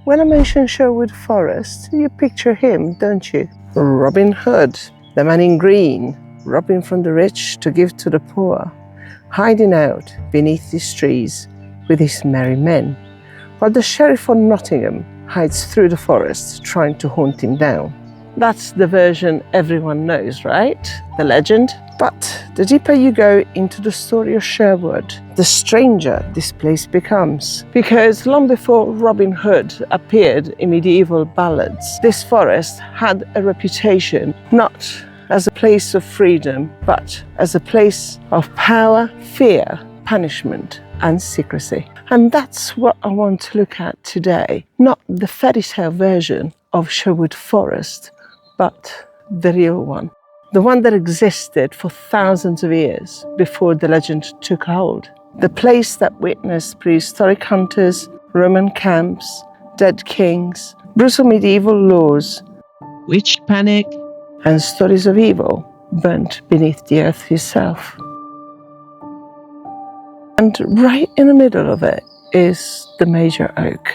when I mention Sherwood Forest, you picture him, don't you? Robin Hood, the man in green, robbing from the rich to give to the poor, hiding out beneath these trees with his merry men, while the sheriff of Nottingham hides through the forest trying to hunt him down. That's the version everyone knows, right? The legend. But the deeper you go into the story of Sherwood, the stranger this place becomes. Because long before Robin Hood appeared in medieval ballads, this forest had a reputation not as a place of freedom, but as a place of power, fear, punishment, and secrecy. And that's what I want to look at today. Not the fairy tale version of Sherwood Forest, but the real one. The one that existed for thousands of years before the legend took hold. The place that witnessed prehistoric hunters, Roman camps, dead kings, brutal medieval laws, witch panic, and stories of evil burnt beneath the earth itself. And right in the middle of it is the major oak.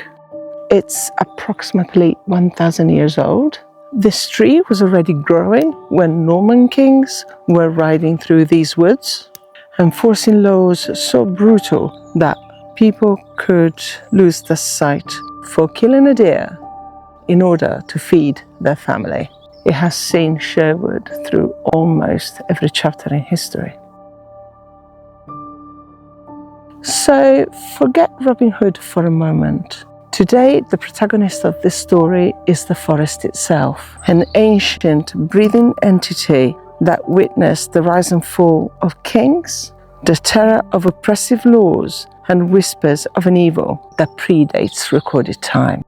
It's approximately 1,000 years old. This tree was already growing when Norman kings were riding through these woods, enforcing laws so brutal that people could lose their sight for killing a deer in order to feed their family. It has seen Sherwood through almost every chapter in history. So forget Robin Hood for a moment. Today, the protagonist of this story is the forest itself, an ancient breathing entity that witnessed the rise and fall of kings, the terror of oppressive laws, and whispers of an evil that predates recorded time.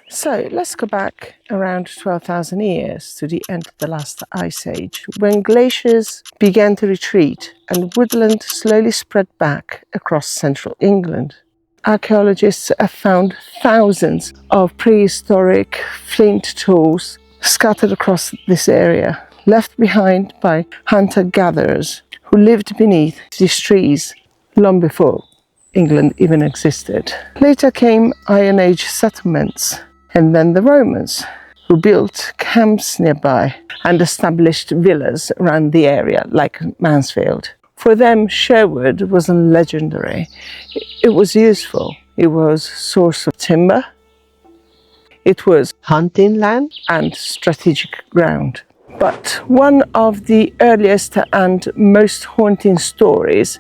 So let's go back around 12,000 years to the end of the last ice age, when glaciers began to retreat and woodland slowly spread back across central England. Archaeologists have found thousands of prehistoric flint tools scattered across this area, left behind by hunter-gatherers who lived beneath these trees long before England even existed. Later came Iron Age settlements, and then the Romans, who built camps nearby and established villas around the area, like Mansfield. For them, Sherwood wasn't legendary. It was useful. It was source of timber. It was hunting land and strategic ground. But one of the earliest and most haunting stories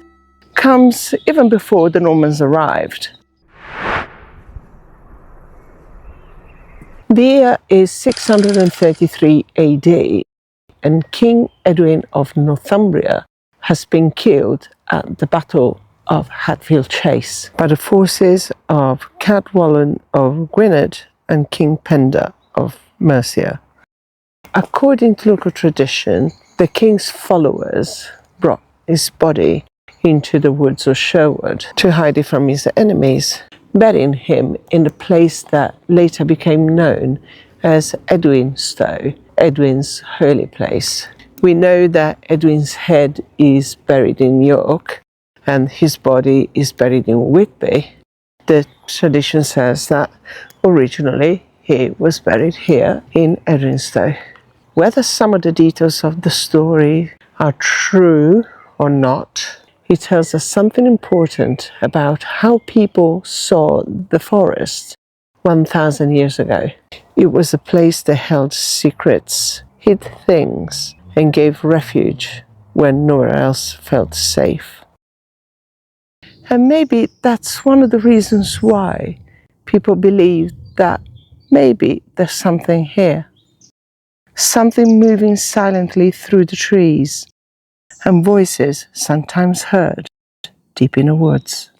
comes even before the Normans arrived. The year is 633 AD, and King Edwin of Northumbria has been killed at the Battle of Hatfield Chase by the forces of Cadwallon of Gwynedd and King Penda of Mercia. According to local tradition, the king's followers brought his body into the woods of Sherwood to hide it from his enemies, burying him in the place that later became known as Edwinstowe, Edwin's holy place. We know that Edwin's head is buried in York and his body is buried in Whitby. The tradition says that originally he was buried here in Edwinstowe. Whether some of the details of the story are true or not, it tells us something important about how people saw the forest 1,000 years ago. It was a place that held secrets, hid things, and gave refuge when nowhere else felt safe. And maybe that's one of the reasons why people believe that maybe there's something here. Something moving silently through the trees, and voices sometimes heard deep in the woods.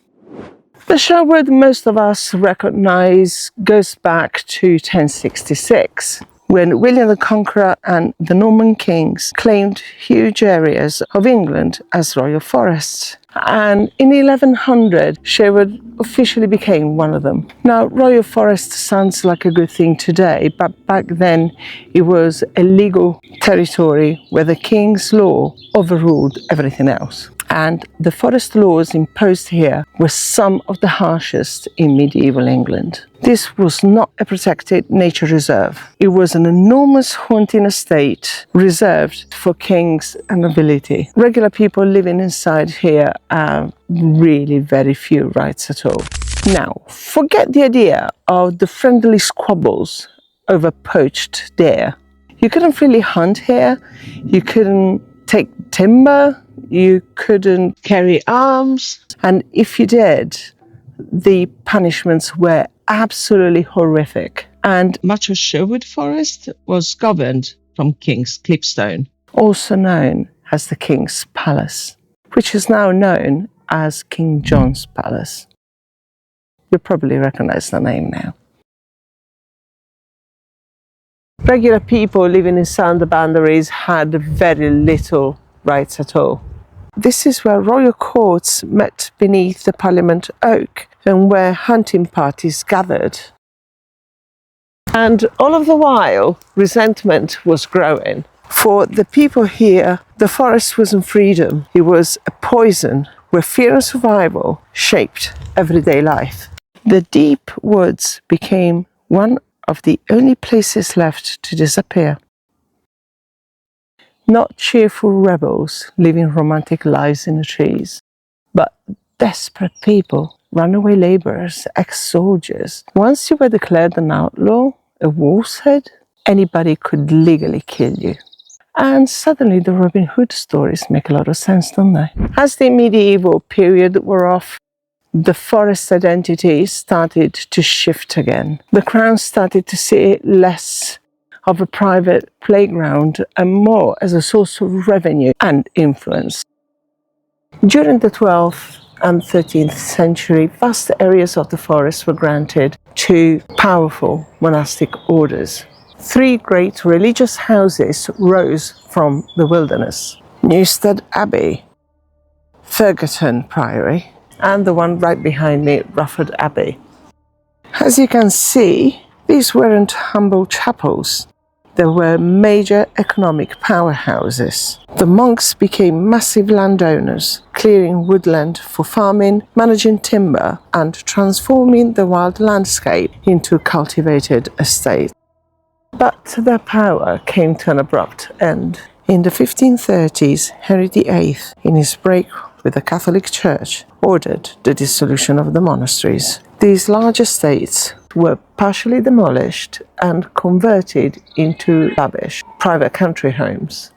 The Sherwood most of us recognize goes back to 1066, when William the Conqueror and the Norman kings claimed huge areas of England as royal forests. And in 1100, Sherwood officially became one of them. Now, royal forest sounds like a good thing today, but back then it was a legal territory where the king's law overruled everything else. and the forest laws imposed here were some of the harshest in medieval England. This was not a protected nature reserve. It was an enormous haunting estate reserved for kings and nobility. Regular people living inside here have really very few rights at all. Now, forget the idea of the friendly squabbles over poached deer. You couldn't really hunt here. You couldn't take timber. You couldn't carry arms. And if you did, the punishments were absolutely horrific. And much of Sherwood Forest was governed from Kings Clipstone, also known as the King's Palace, which is now known as King John's Palace. You probably recognize the name now. Regular people living inside the boundaries had very little rights at all. This is where royal courts met beneath the Parliament Oak and where hunting parties gathered. And all of the while, resentment was growing. For the people here, the forest wasn't freedom. It was a poison where fear and survival shaped everyday life. The deep woods became one of the only places left to disappear. Not cheerful rebels living romantic lives in the trees, but desperate people, runaway laborers, ex-soldiers. Once you were declared an outlaw, a wolf's head, anybody could legally kill you. And suddenly the Robin Hood stories make a lot of sense, don't they? As the medieval period wore off, the forest identity started to shift again. The crown started to see it less of a private playground and more as a source of revenue and influence. During the 12th and 13th century, vast areas of the forest were granted to powerful monastic orders. 3 great religious houses rose from the wilderness: Newstead Abbey, Ferguson Priory, and the one right behind me, Rufford Abbey. As you can see, these weren't humble chapels. They were major economic powerhouses. The monks became massive landowners, clearing woodland for farming, managing timber, and transforming the wild landscape into cultivated estates. But their power came to an abrupt end. In the 1530s, Henry VIII, in his break with the Catholic Church, ordered the dissolution of the monasteries. These large estates were partially demolished and converted into lavish private country homes.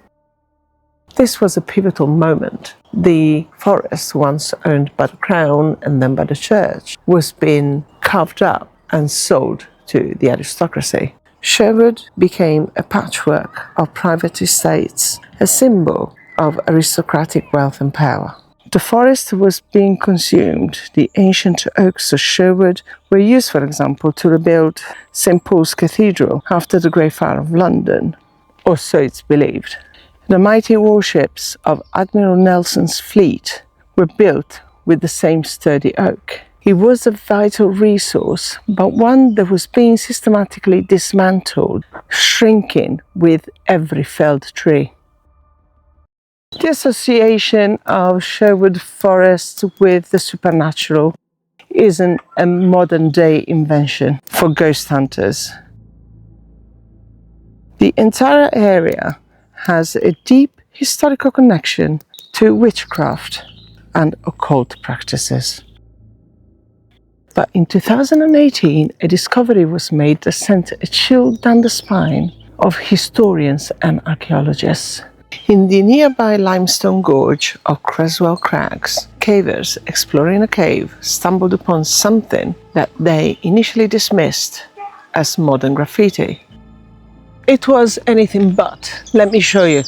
This was a pivotal moment. The forest, once owned by the crown and then by the church, was being carved up and sold to the aristocracy. Sherwood became a patchwork of private estates, a symbol of aristocratic wealth and power. The forest was being consumed. The ancient oaks of Sherwood were used, for example, to rebuild St. Paul's Cathedral after the Great Fire of London, or so it's believed. The mighty warships of Admiral Nelson's fleet were built with the same sturdy oak. It was a vital resource, but one that was being systematically dismantled, shrinking with every felled tree. The association of Sherwood Forest with the supernatural isn't a modern-day invention for ghost hunters. The entire area has a deep historical connection to witchcraft and occult practices. But in 2018, a discovery was made that sent a chill down the spine of historians and archaeologists. In the nearby limestone gorge of Creswell Crags, cavers exploring a cave stumbled upon something that they initially dismissed as modern graffiti. It was anything but. Let me show you.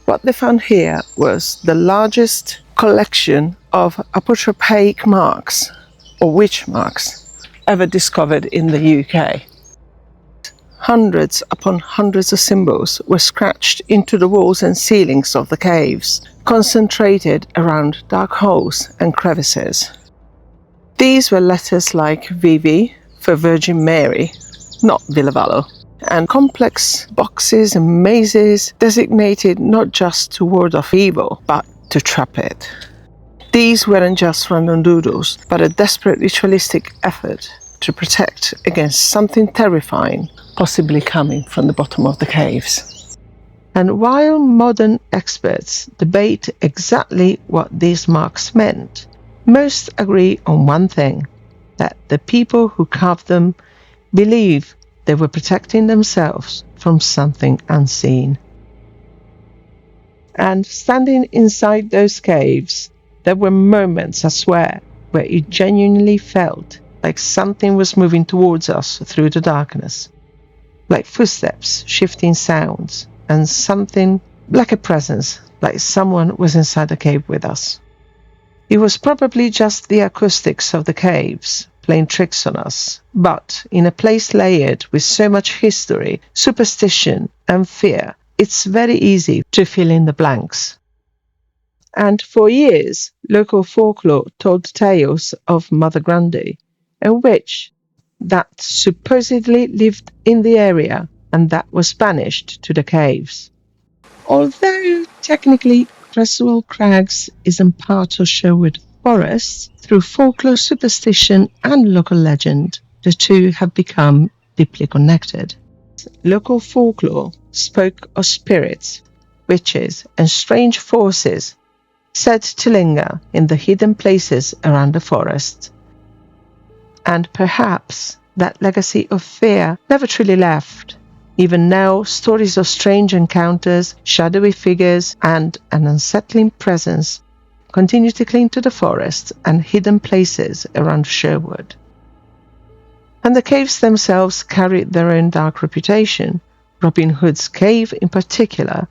What they found here was the largest collection of apotropaic marks, or witch marks, ever discovered in the UK. Hundreds upon hundreds of symbols were scratched into the walls and ceilings of the caves, concentrated around dark holes and crevices. These were letters like VV for Virgin Mary, not Villavallo, and complex boxes and mazes designated not just to ward off evil, but to trap it. These weren't just random doodles, but a desperate ritualistic effort to protect against something terrifying, possibly coming from the bottom of the caves. And while modern experts debate exactly what these marks meant, most agree on one thing, that the people who carved them believe they were protecting themselves from something unseen. And standing inside those caves, there were moments, I swear, where you genuinely felt like something was moving towards us through the darkness. Like footsteps, shifting sounds, and something like a presence, like someone was inside the cave with us. It was probably just the acoustics of the caves playing tricks on us, but in a place layered with so much history, superstition, and fear, it's very easy to fill in the blanks. And for years, local folklore told tales of Mother Grundy, a witch that supposedly lived in the area and that was banished to the caves. Although technically Creswell Crags isn't part of Sherwood Forest, through folklore, superstition and local legend, the two have become deeply connected. Local folklore spoke of spirits, witches and strange forces said to linger in the hidden places around the forest. And perhaps that legacy of fear never truly left. Even now, stories of strange encounters, shadowy figures, and an unsettling presence continue to cling to the forest and hidden places around Sherwood. And the caves themselves carry their own dark reputation. Robin Hood's cave, in particular,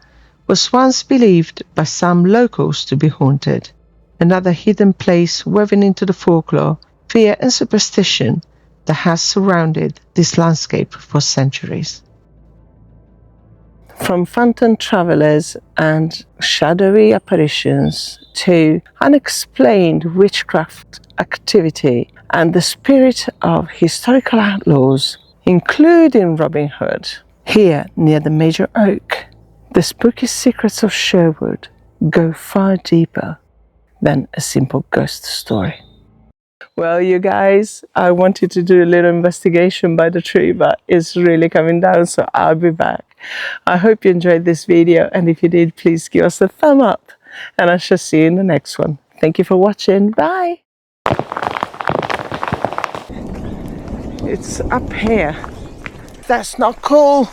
was once believed by some locals to be haunted, another hidden place woven into the folklore, fear and superstition that has surrounded this landscape for centuries. From phantom travellers and shadowy apparitions to unexplained witchcraft activity and the spirit of historical outlaws, including Robin Hood, here near the Major Oak, the spooky secrets of Sherwood go far deeper than a simple ghost story. Well, you guys, I wanted to do a little investigation by the tree, but it's really coming down, so I'll be back. I hope you enjoyed this video, and if you did, please give us a thumb up, and I shall see you in the next one. Thank you for watching. Bye! It's up here. That's not cool.